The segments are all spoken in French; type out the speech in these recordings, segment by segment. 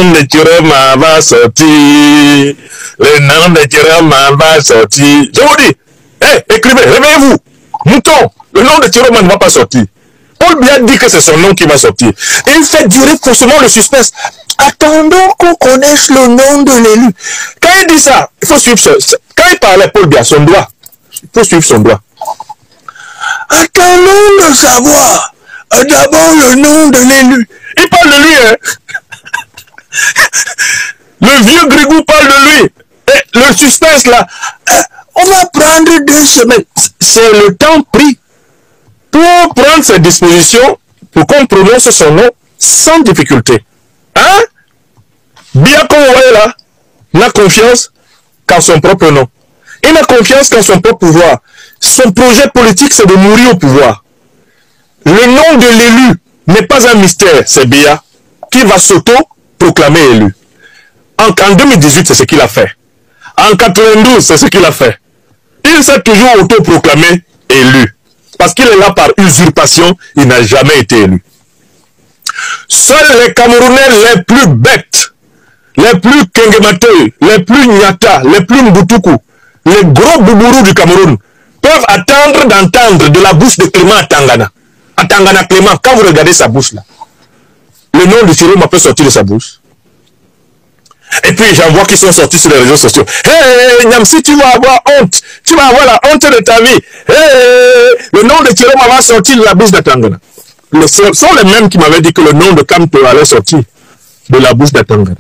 nom de Chiroma va sortir. Le nom de Chiroma va sortir. Je vous dis, écrivez, réveillez-vous. Mouton, le nom de Chiroma ne va pas sortir. Paul Biya dit que c'est son nom qui va sortir. Et il fait durer faussement le suspense. Attendons qu'on connaisse le nom de l'élu. Quand il dit ça, il faut suivre ça. Quand il parlait Paul Biya, son doigt, il faut suivre son doigt. Attendons de savoir d'abord le nom de l'élu. Il parle de lui, hein. Le vieux Grigou parle de lui. Et le suspense là, on va prendre 2 semaines. C'est le temps pris pour prendre ses dispositions pour qu'on prononce son nom sans difficulté. Hein? Bien qu'on voit là, n'a confiance qu'en son propre nom. Il n'a confiance qu'en son propre pouvoir. Son projet politique, c'est de mourir au pouvoir. Le nom de l'élu n'est pas un mystère, c'est Biya qui va s'auto-proclamer élu. En 2018, c'est ce qu'il a fait. En 92, c'est ce qu'il a fait. Il s'est toujours auto-proclamé élu. Parce qu'il est là par usurpation, il n'a jamais été élu. Seuls les Camerounais les plus bêtes, les plus kengemateux, les plus nyata, les plus mboutuku, les gros boubourous du Cameroun, peuvent attendre d'entendre de la bouche de Clément Atangana. Atangana Clément, quand vous regardez sa bouche là, le nom de Chiroma peut sortir de sa bouche. Et puis j'en vois qui sont sortis sur les réseaux sociaux. Hey, Nyamsi, tu vas avoir honte. Tu vas avoir la honte de ta vie. Hey, le nom de Chiroma va sortir de la bouche d'Atangana. Ce sont les mêmes qui m'avaient dit que le nom de Kamto allait sortir de la bouche d'Atangana.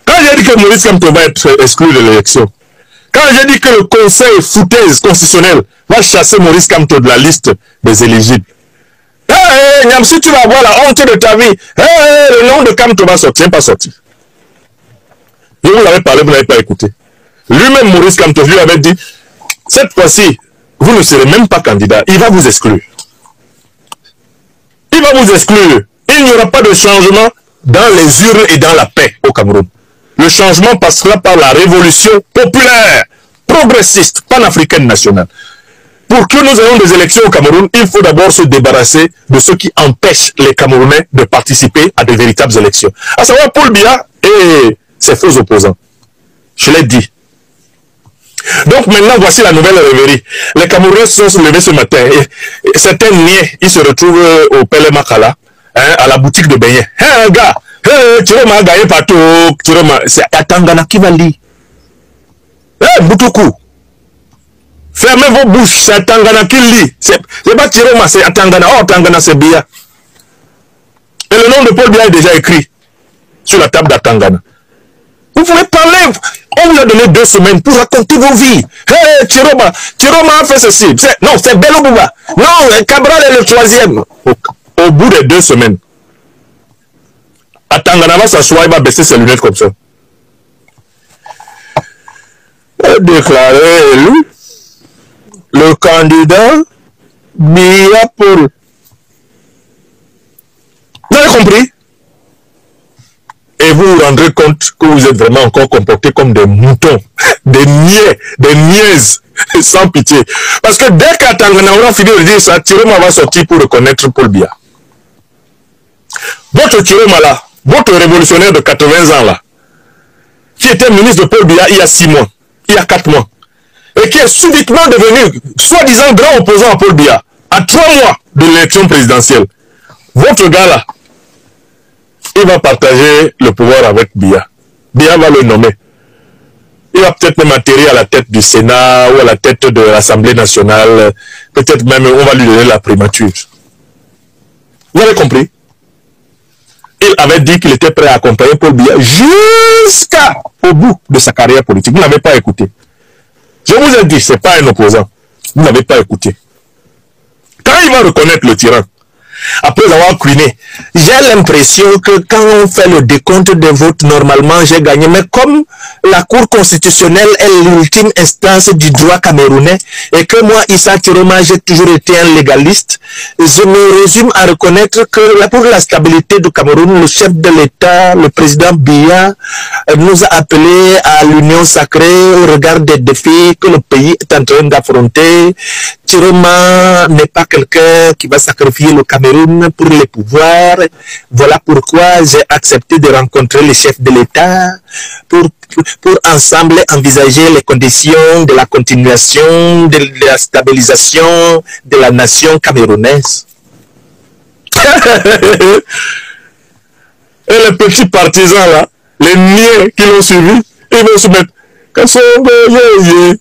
Quand j'ai dit que Maurice Kamto va être exclu de l'élection, quand j'ai dit que le conseil foutaise constitutionnel va chasser Maurice Kamto de la liste des éligibles, hey, Nyamsi, tu vas avoir la honte de ta vie. Hey, le nom de Kamto va sortir, pas sortir. Je vous l'avais parlé, vous n'avez pas écouté. Lui-même, Maurice Kamto, lui avait dit, cette fois-ci, vous ne serez même pas candidat, il va vous exclure. Il va vous exclure. Il n'y aura pas de changement dans les urnes et dans la paix au Cameroun. Le changement passera par la révolution populaire, progressiste, panafricaine nationale. Pour que nous ayons des élections au Cameroun, il faut d'abord se débarrasser de ceux qui empêchent les Camerounais de participer à de véritables élections. À savoir Paul Biya et ses faux opposants. Je l'ai dit. Donc maintenant, voici la nouvelle rêverie. Les Camerounais se sont levés ce matin. Et certains niais, ils se retrouvent au Pele Makala, hein, à la boutique de beignets. Hein, gars, Chiroma a gagné partout. C'est Atangana qui va lire. Hein, Boutoukou. Fermez vos bouches, c'est Atangana qui lit. C'est pas Chiroma, c'est Atangana. Oh, Atangana, c'est Biya. Et le nom de Paul Biya est déjà écrit sur la table d'Atangana. Vous pouvez parler. On vous a donné 2 semaines pour raconter vos vies. Hey, Chiroma a fait ceci. Non, c'est Bello Bouba. Non, Cabral est le 3e. Au bout des 2 semaines, Atangana va s'asseoir, il va baisser ses lunettes comme ça. Déclaré élu le candidat Biya pour. Vous avez compris? Et vous vous rendrez compte que vous êtes vraiment encore comportés comme des moutons, des niais, des niaises, sans pitié. Parce que dès qu'Atangana aura fini de dire ça, Chiroma va sortir pour reconnaître Paul Biya. Votre Chiroma là, votre révolutionnaire de 80 ans là, qui était ministre de Paul Biya il y a 6 mois, il y a 4 mois, et qui est subitement devenu, soi-disant grand opposant à Paul Biya, à 3 mois de l'élection présidentielle. Votre gars là, il va partager le pouvoir avec Biya. Biya va le nommer. Il va peut-être même atterrir à la tête du Sénat ou à la tête de l'Assemblée nationale. Peut-être même on va lui donner la primature. Vous avez compris? Il avait dit qu'il était prêt à accompagner Paul Biya jusqu'au bout de sa carrière politique. Vous n'avez pas écouté. Je vous ai dit, ce n'est pas un opposant. Vous n'avez pas écouté. Quand il va reconnaître le tyran, après avoir cuiné, j'ai l'impression que quand on fait le décompte des votes, normalement, j'ai gagné. Mais comme la Cour constitutionnelle est l'ultime instance du droit camerounais et que moi, Issa Chiroma, j'ai toujours été un légaliste, je me résume à reconnaître que pour la stabilité du Cameroun, le chef de l'État, le président Biya, nous a appelés à l'union sacrée au regard des défis que le pays est en train d'affronter. Chiroma n'est pas quelqu'un qui va sacrifier le Cameroun Cameroun pour les pouvoirs. Voilà pourquoi j'ai accepté de rencontrer les chefs de l'État pour ensemble envisager les conditions de la continuation, de la stabilisation de la nation camerounaise. Et les petits partisans là, les niais qui l'ont suivi, ils vont se mettre Kasongo yeye,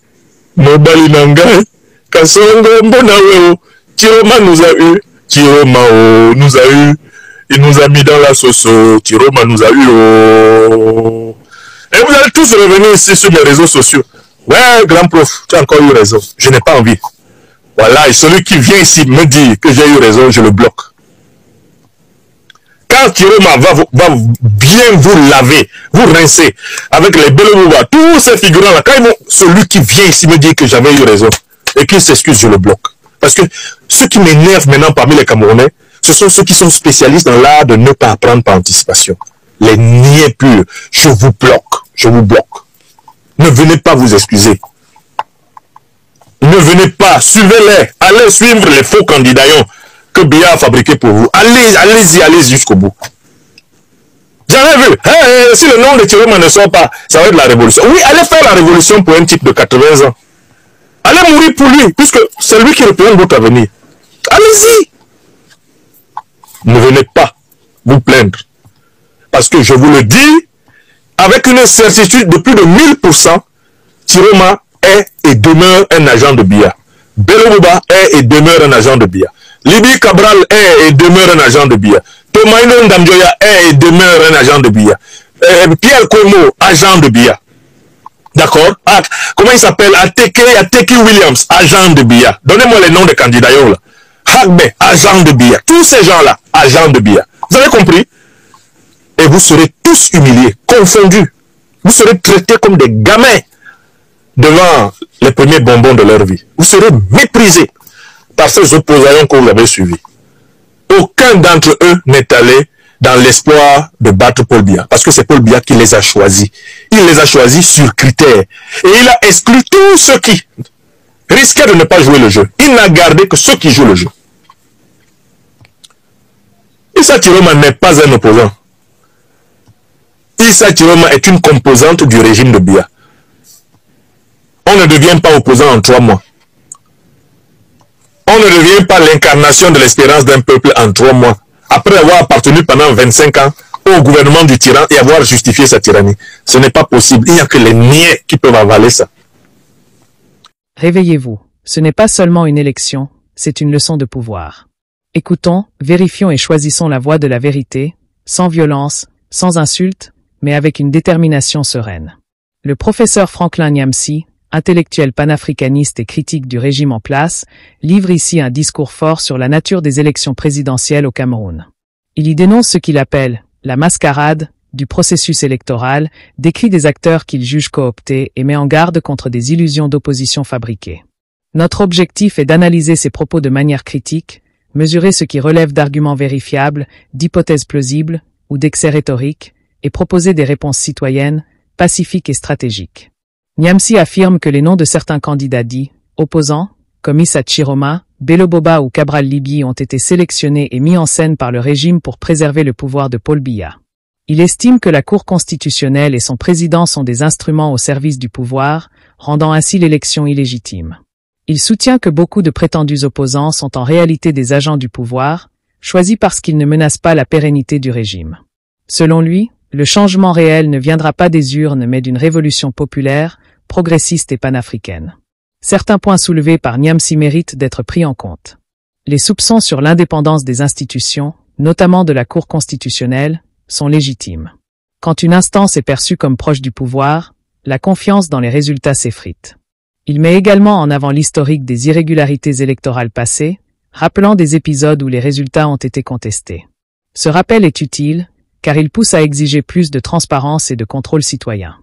Mobali Nangai, Kasongo Mbonaweo, Chiroma nous a eu, Chiroma nous a eu, il nous a mis dans la sauce, Chiroma nous a eu. Oh. Et vous allez tous revenir ici sur les réseaux sociaux. Ouais, grand prof, tu as encore eu raison, je n'ai pas envie. Voilà, et celui qui vient ici me dit que j'ai eu raison, je le bloque. Quand Chiroma va bien vous laver, vous rincer, avec les Belobouba, tous ces figurants-là, quand celui qui vient ici me dit que j'avais eu raison, et qu'il s'excuse, je le bloque. Parce que ceux qui m'énervent maintenant parmi les Camerounais, ce sont ceux qui sont spécialistes dans l'art de ne pas apprendre par anticipation. Les niais purs, je vous bloque, je vous bloque. Ne venez pas vous excuser. Ne venez pas, suivez-les, allez suivre les faux candidats que Biya a fabriqué pour vous. Allez jusqu'au bout. J'avais vu, si le nom de Chiroma ne sort pas, ça va être la révolution. Oui, allez faire la révolution pour un type de 80 ans. Allez mourir pour lui, puisque c'est lui qui représente votre avenir. Allez-y. Ne venez pas vous plaindre. Parce que je vous le dis, avec une certitude de plus de 1000%, Chiroma est et demeure un agent de Biya. Belobouba est et demeure un agent de Biya. Libby Cabral est et demeure un agent de Biya. Tomaino Ndamjoya est et demeure un agent de Biya. Pierre Komo, agent de Biya. D'accord? Comment il s'appelle? Ateki Williams, agent de Biya. Donnez-moi les noms des candidats là. Hagbe, agent de Biya. Tous ces gens-là, agents de Biya. Vous avez compris? Et vous serez tous humiliés, confondus. Vous serez traités comme des gamins devant les premiers bonbons de leur vie. Vous serez méprisés par ces opposants que vous avez suivis. Aucun d'entre eux n'est allé dans l'espoir de battre Paul Biya. Parce que c'est Paul Biya qui les a choisis. Il les a choisis sur critères. Et il a exclu tous ceux qui risquaient de ne pas jouer le jeu. Il n'a gardé que ceux qui jouent le jeu. Issa Chiroma n'est pas un opposant. Issa Chiroma est une composante du régime de Biya. On ne devient pas opposant en 3 mois. On ne devient pas l'incarnation de l'espérance d'un peuple en 3 mois, après avoir appartenu pendant 25 ans au gouvernement du tyran et avoir justifié sa tyrannie. Ce n'est pas possible. Il n'y a que les niais qui peuvent avaler ça. Réveillez-vous. Ce n'est pas seulement une élection, c'est une leçon de pouvoir. Écoutons, vérifions et choisissons la voie de la vérité, sans violence, sans insulte, mais avec une détermination sereine. Le professeur Franklin Nyamsi, intellectuel panafricaniste et critique du régime en place, livre ici un discours fort sur la nature des élections présidentielles au Cameroun. Il y dénonce ce qu'il appelle la mascarade du processus électoral, décrit des acteurs qu'il juge cooptés et met en garde contre des illusions d'opposition fabriquées. Notre objectif est d'analyser ces propos de manière critique, mesurer ce qui relève d'arguments vérifiables, d'hypothèses plausibles ou d'excès rhétoriques, et proposer des réponses citoyennes, pacifiques et stratégiques. Nyamsi affirme que les noms de certains candidats dits opposants, comme Issa Chiroma, Beloboba ou Cabral Libye ont été sélectionnés et mis en scène par le régime pour préserver le pouvoir de Paul Biya. Il estime que la Cour constitutionnelle et son président sont des instruments au service du pouvoir, rendant ainsi l'élection illégitime. Il soutient que beaucoup de prétendus opposants sont en réalité des agents du pouvoir, choisis parce qu'ils ne menacent pas la pérennité du régime. Selon lui, le changement réel ne viendra pas des urnes mais d'une révolution populaire, progressiste et panafricaine. Certains points soulevés par Nyamsi méritent d'être pris en compte. Les soupçons sur l'indépendance des institutions, notamment de la Cour constitutionnelle, sont légitimes. Quand une instance est perçue comme proche du pouvoir, la confiance dans les résultats s'effrite. Il met également en avant l'historique des irrégularités électorales passées, rappelant des épisodes où les résultats ont été contestés. Ce rappel est utile, car il pousse à exiger plus de transparence et de contrôle citoyen.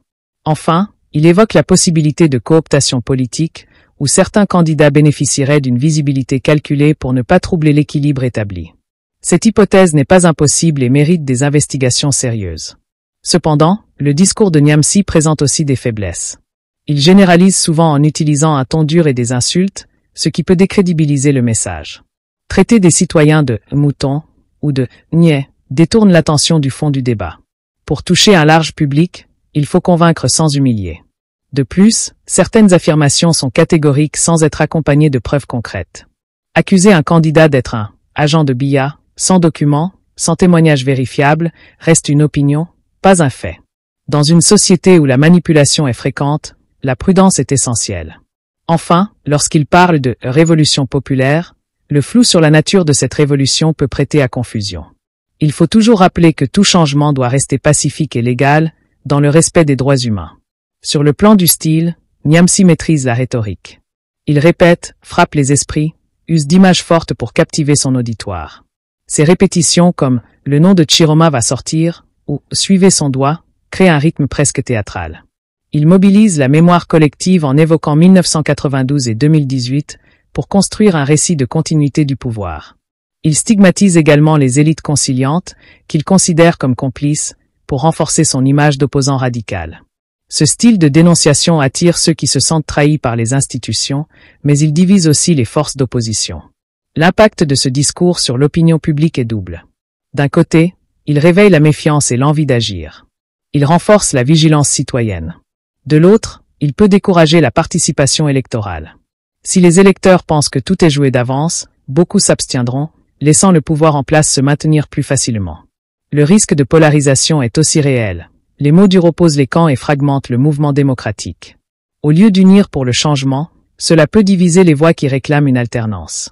Enfin, il évoque la possibilité de cooptation politique, où certains candidats bénéficieraient d'une visibilité calculée pour ne pas troubler l'équilibre établi. Cette hypothèse n'est pas impossible et mérite des investigations sérieuses. Cependant, le discours de Nyamsi présente aussi des faiblesses. Il généralise souvent en utilisant un ton dur et des insultes, ce qui peut décrédibiliser le message. Traiter des citoyens de moutons ou de niais détourne l'attention du fond du débat. Pour toucher un large public, il faut convaincre sans humilier. De plus, certaines affirmations sont catégoriques sans être accompagnées de preuves concrètes. Accuser un candidat d'être un agent de BIA, sans document, sans témoignage vérifiable, reste une opinion, pas un fait. Dans une société où la manipulation est fréquente, la prudence est essentielle. Enfin, lorsqu'il parle de révolution populaire, le flou sur la nature de cette révolution peut prêter à confusion. Il faut toujours rappeler que tout changement doit rester pacifique et légal, dans le respect des droits humains. Sur le plan du style, Niamsi maîtrise la rhétorique. Il répète, frappe les esprits, use d'images fortes pour captiver son auditoire. Ses répétitions comme « le nom de Chiroma va sortir » ou « suivez son doigt » créent un rythme presque théâtral. Il mobilise la mémoire collective en évoquant 1992 et 2018 pour construire un récit de continuité du pouvoir. Il stigmatise également les élites conciliantes, qu'il considère comme complices, pour renforcer son image d'opposant radical. Ce style de dénonciation attire ceux qui se sentent trahis par les institutions, mais il divise aussi les forces d'opposition. L'impact de ce discours sur l'opinion publique est double. D'un côté, il réveille la méfiance et l'envie d'agir. Il renforce la vigilance citoyenne. De l'autre, il peut décourager la participation électorale. Si les électeurs pensent que tout est joué d'avance, beaucoup s'abstiendront, laissant le pouvoir en place se maintenir plus facilement. Le risque de polarisation est aussi réel. Les mots durs opposent les camps et fragmentent le mouvement démocratique. Au lieu d'unir pour le changement, cela peut diviser les voix qui réclament une alternance.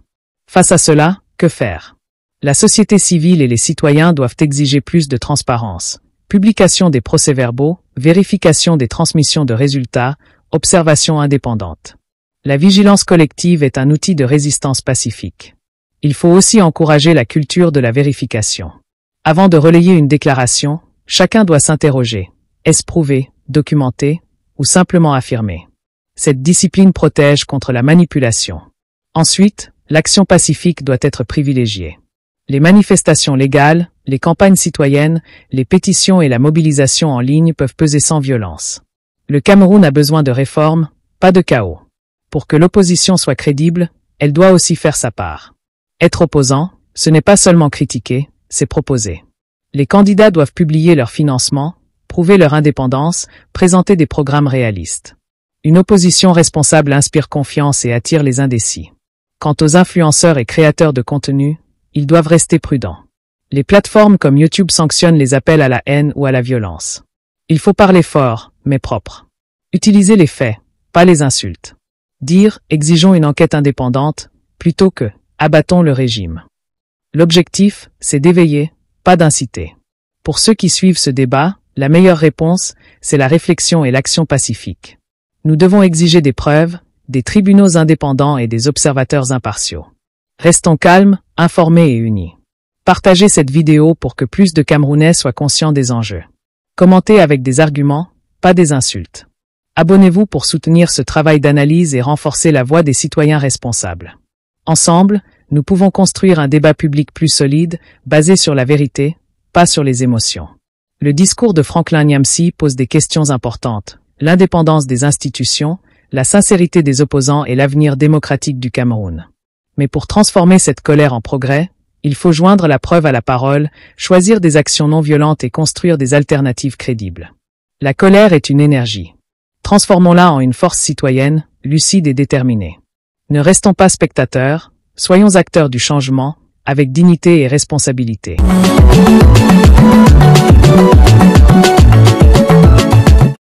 Face à cela, que faire? La société civile et les citoyens doivent exiger plus de transparence. Publication des procès-verbaux, vérification des transmissions de résultats, observation indépendante. La vigilance collective est un outil de résistance pacifique. Il faut aussi encourager la culture de la vérification. Avant de relayer une déclaration, chacun doit s'interroger. Est-ce prouvé, documenté, ou simplement affirmé? Cette discipline protège contre la manipulation. Ensuite, l'action pacifique doit être privilégiée. Les manifestations légales, les campagnes citoyennes, les pétitions et la mobilisation en ligne peuvent peser sans violence. Le Cameroun a besoin de réformes, pas de chaos. Pour que l'opposition soit crédible, elle doit aussi faire sa part. Être opposant, ce n'est pas seulement critiquer, c'est proposer. Les candidats doivent publier leur financement, prouver leur indépendance, présenter des programmes réalistes. Une opposition responsable inspire confiance et attire les indécis. Quant aux influenceurs et créateurs de contenu, ils doivent rester prudents. Les plateformes comme YouTube sanctionnent les appels à la haine ou à la violence. Il faut parler fort, mais propre. Utiliser les faits, pas les insultes. Dire « exigeons une enquête indépendante » plutôt que « abattons le régime ». L'objectif, c'est d'éveiller, pas d'inciter. Pour ceux qui suivent ce débat, la meilleure réponse, c'est la réflexion et l'action pacifique. Nous devons exiger des preuves, des tribunaux indépendants et des observateurs impartiaux. Restons calmes, informés et unis. Partagez cette vidéo pour que plus de Camerounais soient conscients des enjeux. Commentez avec des arguments, pas des insultes. Abonnez-vous pour soutenir ce travail d'analyse et renforcer la voix des citoyens responsables. Ensemble, nous pouvons construire un débat public plus solide, basé sur la vérité, pas sur les émotions. Le discours de Franklin Niamsi pose des questions importantes. L'indépendance des institutions, la sincérité des opposants et l'avenir démocratique du Cameroun. Mais pour transformer cette colère en progrès, il faut joindre la preuve à la parole, choisir des actions non violentes et construire des alternatives crédibles. La colère est une énergie. Transformons-la en une force citoyenne, lucide et déterminée. Ne restons pas spectateurs, soyons acteurs du changement, avec dignité et responsabilité.